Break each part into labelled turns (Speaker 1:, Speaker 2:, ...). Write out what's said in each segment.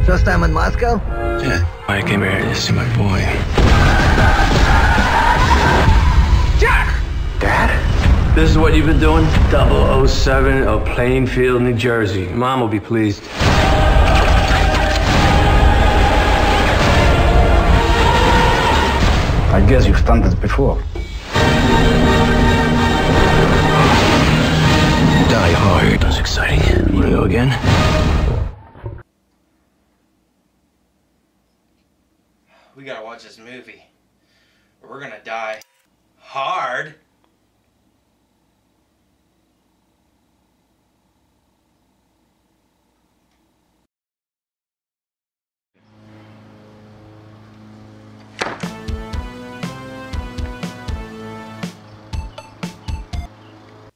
Speaker 1: First time in Moscow?
Speaker 2: Yeah. I came here to see my boy.
Speaker 1: Jack!
Speaker 2: Dad? This is what you've been doing? 007 of Plainfield, New Jersey. Mom will be pleased.
Speaker 3: I guess you've done this before.
Speaker 2: Die Hard. That's exciting. You wanna go again?
Speaker 4: We gotta watch this movie, or we're gonna die hard.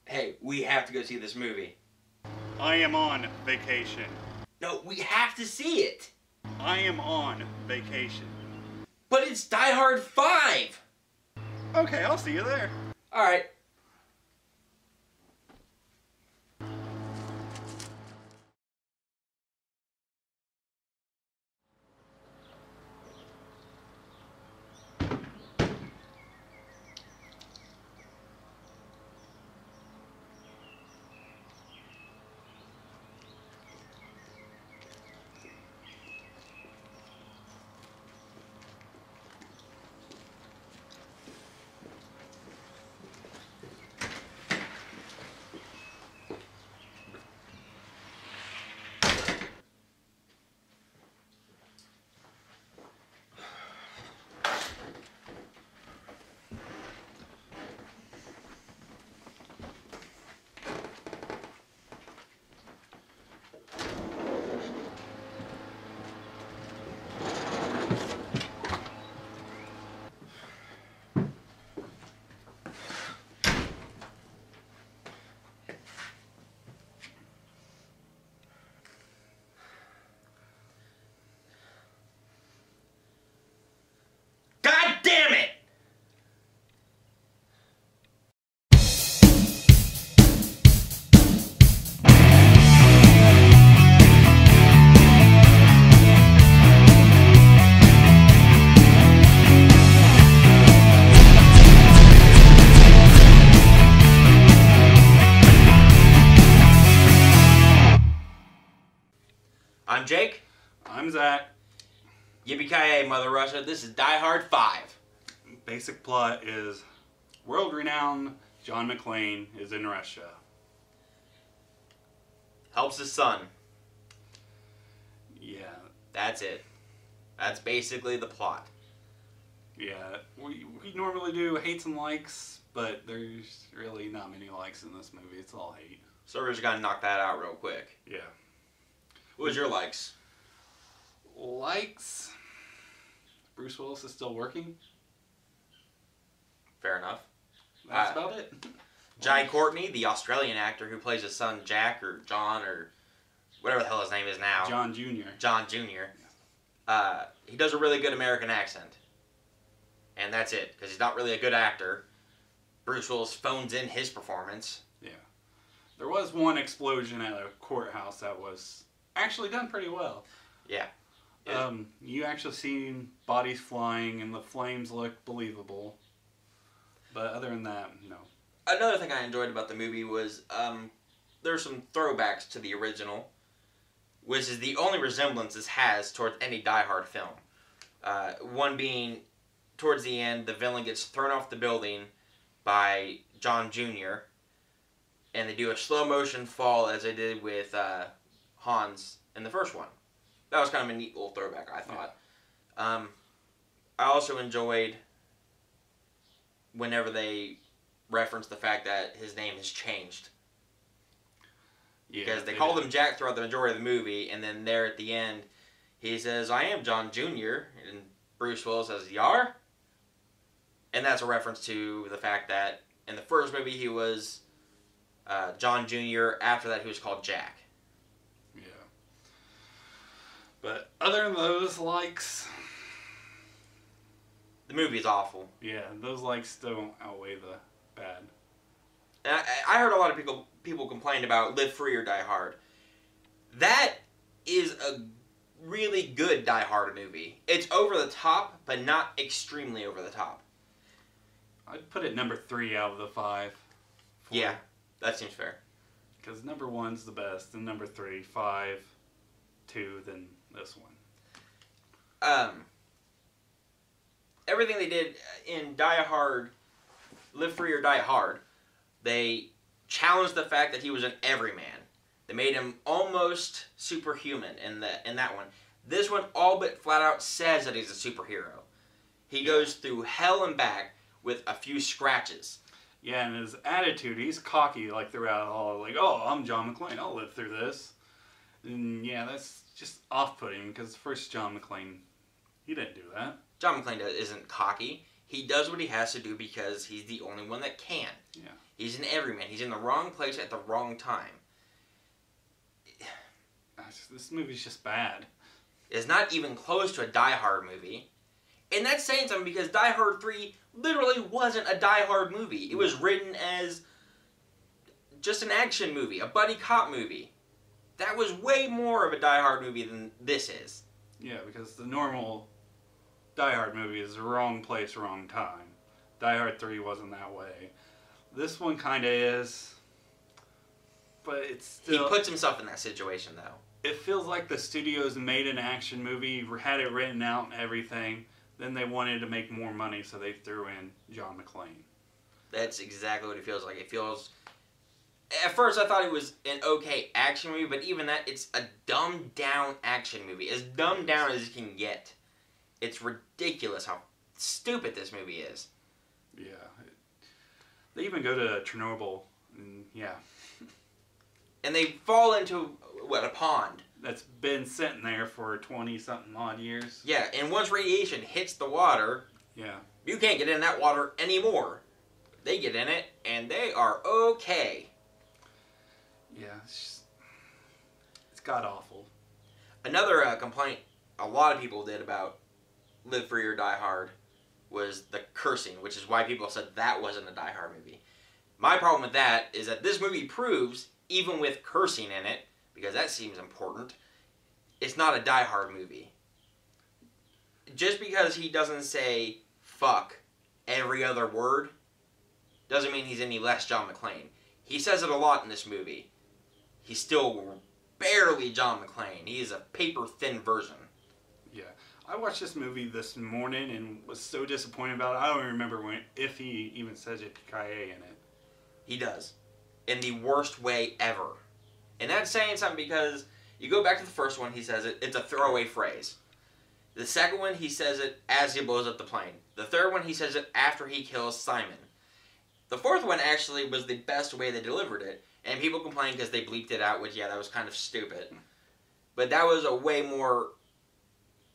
Speaker 4: Hey, we have to go see this movie.
Speaker 5: I am on vacation.
Speaker 4: No, we have to see it.
Speaker 5: I am on vacation.
Speaker 4: But it's Die Hard 5!
Speaker 5: Okay, I'll see you there.
Speaker 4: Alright. I'm Jake.
Speaker 5: I'm Zach.
Speaker 4: Yippee-ki-yay, Mother Russia. This is Die Hard 5.
Speaker 5: Basic plot is world-renowned John McClane is in Russia.
Speaker 4: Helps his son.
Speaker 5: Yeah.
Speaker 4: That's it. That's basically the plot.
Speaker 5: Yeah. We normally do hates and likes, but there's really not many likes in this movie. It's all hate.
Speaker 4: So we're just gonna knock that out real quick.
Speaker 5: Yeah.
Speaker 4: What was your likes?
Speaker 5: Likes? Bruce Willis is still working.
Speaker 4: Fair enough.
Speaker 5: That's about it.
Speaker 4: Jai Courtney, the Australian actor who plays his son Jack or John or whatever the hell his name is now.
Speaker 5: John Jr.
Speaker 4: John Jr. He does a really good American accent. And that's it, because he's not really a good actor. Bruce Willis phones in his performance.
Speaker 5: Yeah. There was one explosion at a courthouse that was actually done pretty well.
Speaker 4: Yeah.
Speaker 5: You actually seen bodies flying and the flames look believable. But other than that, no.
Speaker 4: Another thing I enjoyed about the movie was there's some throwbacks to the original, which is the only resemblance this has towards any Die Hard film. One being, towards the end, the villain gets thrown off the building by John Jr., and they do a slow motion fall as they did with Hans in the first one. That was kind of a neat little throwback, I thought. Yeah. I also enjoyed whenever they reference the fact that his name has changed. Yeah, because they called him Jack throughout the majority of the movie, and then there at the end, he says, "I am John Jr., and Bruce Willis says, "You are?" And that's a reference to the fact that in the first movie he was John Jr., after that he was called Jack.
Speaker 5: Yeah. But other than those likes,
Speaker 4: the movie's awful.
Speaker 5: Yeah, those likes don't outweigh the bad.
Speaker 4: And I heard a lot of people complain about Live Free or Die Hard. That is a really good Die Hard movie. It's over the top, but not extremely over the top.
Speaker 5: I'd put it number 3 out of the 5.
Speaker 4: Yeah, that seems fair.
Speaker 5: Because number 1's the best, and number 3, 5, 2, then this one.
Speaker 4: Everything they did in Die Hard, Live Free or Die Hard, they challenged the fact that he was an everyman. They made him almost superhuman in that one. This one all but flat out says that he's a superhero. He goes through hell and back with a few scratches.
Speaker 5: Yeah, and his attitude, he's cocky like throughout all, like, oh, I'm John McClane, I'll live through this. And yeah, that's just off-putting because first John McClane, he didn't do that.
Speaker 4: John McClane isn't cocky. He does what he has to do because he's the only one that can.
Speaker 5: Yeah.
Speaker 4: He's an everyman. He's in the wrong place at the wrong time.
Speaker 5: This movie's just bad.
Speaker 4: It's not even close to a Die Hard movie. And that's saying something because Die Hard 3 literally wasn't a Die Hard movie. It was written as just an action movie, a buddy cop movie. That was way more of a Die Hard movie than this is.
Speaker 5: Yeah, because the normal Die Hard movie is wrong place, wrong time. Die Hard 3 wasn't that way. This one kind of is, but it's still...
Speaker 4: He puts himself in that situation, though.
Speaker 5: It feels like the studios made an action movie, had it written out and everything, then they wanted to make more money, so they threw in John McClane.
Speaker 4: That's exactly what it feels like. It feels... At first, I thought it was an okay action movie, but even that, it's a dumbed-down action movie. As dumbed down as you can get. It's ridiculous how stupid this movie is.
Speaker 5: Yeah. They even go to Chernobyl, and yeah.
Speaker 4: And they fall into, what, a pond.
Speaker 5: That's been sitting there for 20-something odd years.
Speaker 4: Yeah, and once radiation hits the water,
Speaker 5: yeah,
Speaker 4: you can't get in that water anymore. They get in it, and they are okay.
Speaker 5: Yeah, it's god-awful.
Speaker 4: Another complaint a lot of people did about Live Free or Die Hard was the cursing, which is why people said that wasn't a Die Hard movie. My problem with that is that this movie proves, even with cursing in it, because that seems important, it's not a Die Hard movie. Just because he doesn't say fuck every other word doesn't mean he's any less John McClane. He says it a lot in this movie. He's still barely John McClane. He is a paper-thin version.
Speaker 5: Yeah. I watched this movie this morning and was so disappointed about it. I don't remember if he even says Yippee-ki-yay in it.
Speaker 4: He does. In the worst way ever. And that's saying something because you go back to the first one, he says it. It's a throwaway phrase. The second one, he says it as he blows up the plane. The third one, he says it after he kills Simon. The fourth one actually was the best way they delivered it. And people complain because they bleeped it out, which, yeah, that was kind of stupid. But that was a way more...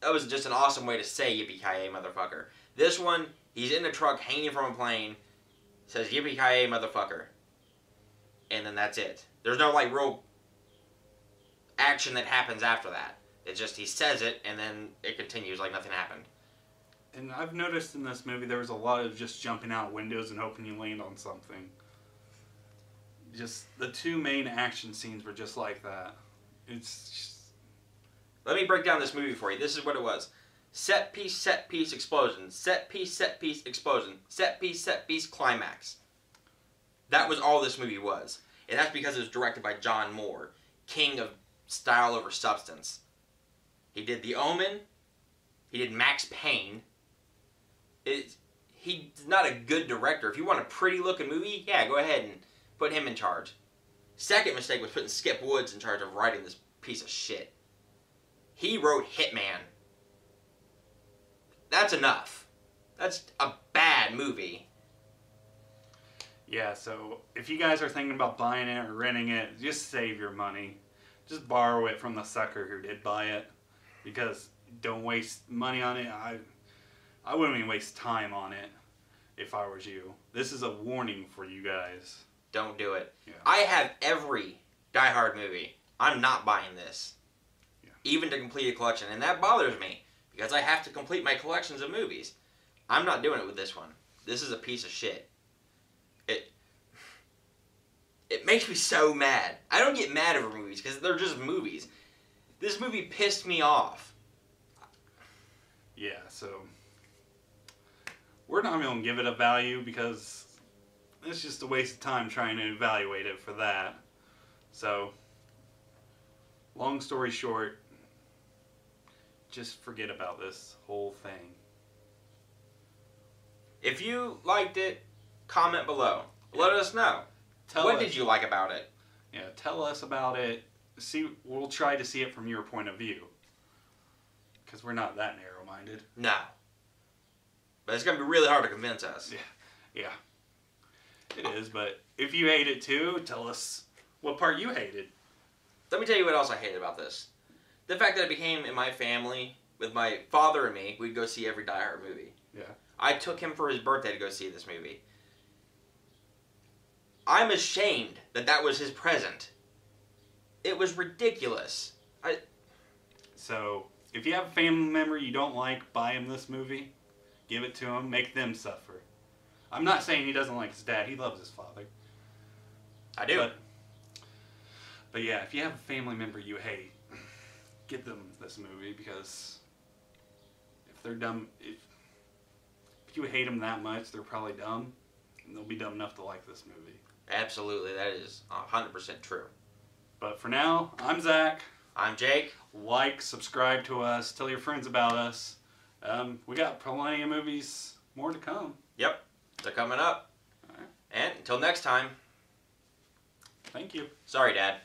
Speaker 4: That was just an awesome way to say Yippee-ki-yay, motherfucker. This one, he's in a truck hanging from a plane, says Yippee-ki-yay, motherfucker. And then that's it. There's no, like, real action that happens after that. It's just he says it, and then it continues like nothing happened.
Speaker 5: And I've noticed in this movie there was a lot of just jumping out windows and hoping you land on something. Just the two main action scenes were just like that. It's just...
Speaker 4: Let me break down this movie for you. This is what it was. Set piece, explosion. Set piece, explosion. Set piece, climax. That was all this movie was. And that's because it was directed by John Moore, king of style over substance. He did The Omen. He did Max Payne. He's not a good director. If you want a pretty looking movie, yeah, go ahead and put him in charge. Second mistake was putting Skip Woods in charge of writing this piece of shit. He wrote Hitman. That's enough. That's a bad movie.
Speaker 5: Yeah, so if you guys are thinking about buying it or renting it, just save your money. Just borrow it from the sucker who did buy it. Because don't waste money on it. I wouldn't even waste time on it if I was you. This is a warning for you guys.
Speaker 4: Don't do it.
Speaker 5: Yeah.
Speaker 4: I have every Die Hard movie. I'm not buying this. Yeah. Even to complete a collection. And that bothers me. Because I have to complete my collections of movies. I'm not doing it with this one. This is a piece of shit. It makes me so mad. I don't get mad over movies because they're just movies. This movie pissed me off.
Speaker 5: Yeah, so we're not going to give it a value because it's just a waste of time trying to evaluate it for that. So, long story short, just forget about this whole thing.
Speaker 4: If you liked it, comment below. Let us know. What did you like about it?
Speaker 5: Yeah, tell us about it. We'll try to see it from your point of view. Because we're not that narrow-minded.
Speaker 4: No. But it's going to be really hard to convince us.
Speaker 5: Yeah. It is, but if you hate it too, tell us what part you hated.
Speaker 4: Let me tell you what else I hated about this. The fact that it became in my family, with my father and me, we'd go see every Die Hard movie.
Speaker 5: Yeah.
Speaker 4: I took him for his birthday to go see this movie. I'm ashamed that that was his present. It was ridiculous.
Speaker 5: So, if you have a family member you don't like, buy him this movie. Give it to him. Make them suffer. I'm not saying he doesn't like his dad. He loves his father.
Speaker 4: I do.
Speaker 5: But yeah, if you have a family member you hate, give them this movie because if they're dumb, if you hate them that much, they're probably dumb, and they'll be dumb enough to like this movie.
Speaker 4: Absolutely, that is 100% true.
Speaker 5: But for now, I'm Zach.
Speaker 4: I'm Jake.
Speaker 5: Like, subscribe to us, tell your friends about us. We got plenty of movies more to come.
Speaker 4: Yep, they're coming up.
Speaker 5: All right.
Speaker 4: And until next time.
Speaker 5: Thank you.
Speaker 4: Sorry, Dad.